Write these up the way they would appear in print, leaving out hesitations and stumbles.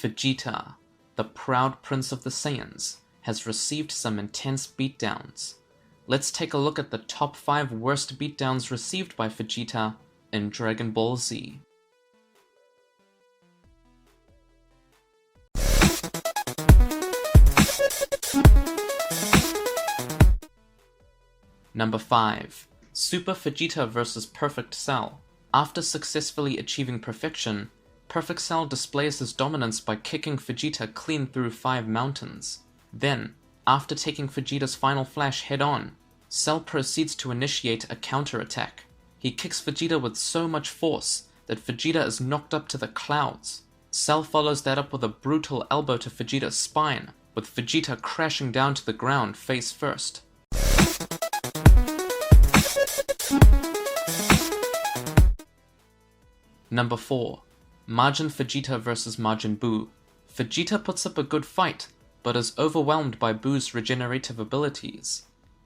Vegeta, the proud prince of the Saiyans, has received some intense beatdowns. Let's take a look at the top 5 worst beatdowns received by Vegeta in Dragon Ball Z. Number 5. Super Vegeta vs. Perfect Cell. After successfully achieving perfection, Perfect Cell displays his dominance by kicking Vegeta clean through 5 mountains. Then, after taking Vegeta's final flash head-on, Cell proceeds to initiate a counter-attack. He kicks Vegeta with so much force that Vegeta is knocked up to the clouds. Cell follows that up with a brutal elbow to Vegeta's spine, with Vegeta crashing down to the ground face first. Number 4. Majin Vegeta vs. Majinbu. Vegeta puts up a good fight, but is overwhelmed by Buu's regenerative abilities.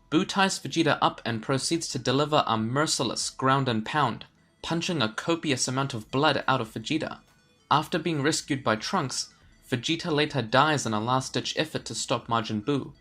Buu ties Vegeta up and proceeds to deliver a merciless ground and pound, punching a copious amount of blood out of Vegeta. After being rescued by Trunks, Vegeta later dies in a last-ditch effort to stop Majinbu.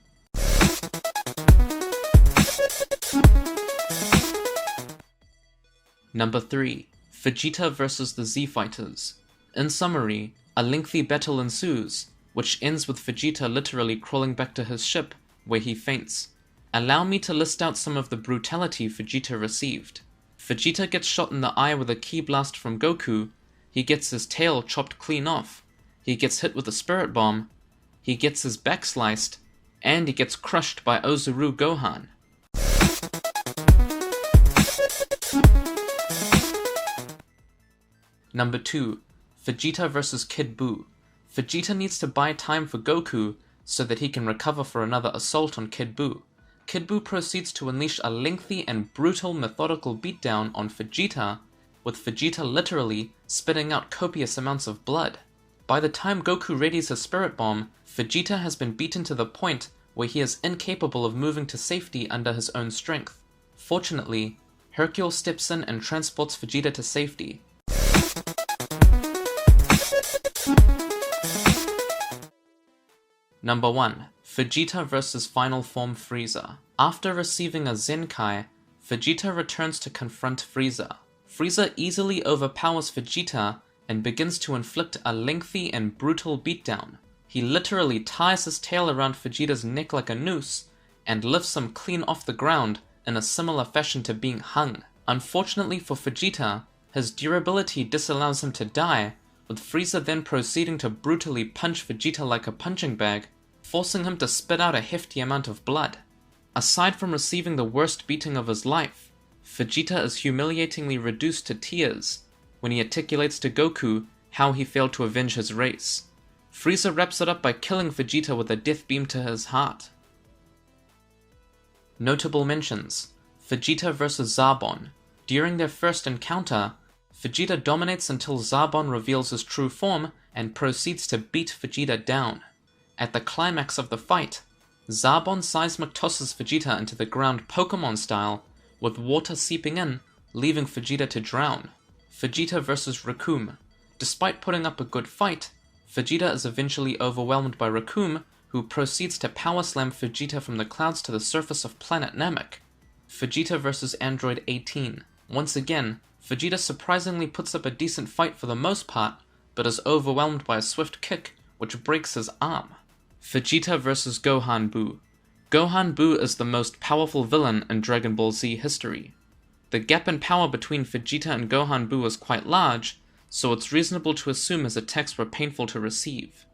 Number 3. Vegeta vs. the Z-Fighters. In summary, a lengthy battle ensues, which ends with Vegeta literally crawling back to his ship, where he faints. Allow me to list out some of the brutality Vegeta received. Vegeta gets shot in the eye with a ki blast from Goku, he gets his tail chopped clean off, he gets hit with a spirit bomb, he gets his back sliced, and he gets crushed by Ozuru Gohan. Number 2. Vegeta vs. Kid Buu. Vegeta needs to buy time for Goku so that he can recover for another assault on Kid Buu. Kid Buu proceeds to unleash a lengthy and brutal methodical beatdown on Vegeta, with Vegeta literally spitting out copious amounts of blood. By the time Goku readies his spirit bomb, Vegeta has been beaten to the point where he is incapable of moving to safety under his own strength. Fortunately, Hercule steps in and transports Vegeta to safety. Number 1. Vegeta vs. Final Form Frieza. After receiving a Zenkai, Vegeta returns to confront Frieza. Frieza easily overpowers Vegeta and begins to inflict a lengthy and brutal beatdown. He literally ties his tail around Vegeta's neck like a noose and lifts him clean off the ground in a similar fashion to being hung. Unfortunately for Vegeta, his durability disallows him to die, with Frieza then proceeding to brutally punch Vegeta like a punching bag, forcing him to spit out a hefty amount of blood. Aside from receiving the worst beating of his life, Vegeta is humiliatingly reduced to tears when he articulates to Goku how he failed to avenge his race. Frieza wraps it up by killing Vegeta with a death beam to his heart. Notable mentions: Vegeta vs. Zarbon. During their first encounter, Vegeta dominates until Zarbon reveals his true form and proceeds to beat Vegeta down. At the climax of the fight, Zarbon seismic tosses Vegeta into the ground Pokemon style, with water seeping in, leaving Vegeta to drown. Vegeta vs. Recoome. Despite putting up a good fight, Vegeta is eventually overwhelmed by Recoome, who proceeds to power slam Vegeta from the clouds to the surface of planet Namek. Vegeta vs. Android 18. Once again, Vegeta surprisingly puts up a decent fight for the most part, but is overwhelmed by a swift kick, which breaks his arm. Vegeta vs. Gohan Buu. Gohan Buu is the most powerful villain in Dragon Ball Z history. The gap in power between Vegeta and Gohan Buu is quite large, so it's reasonable to assume his attacks were painful to receive.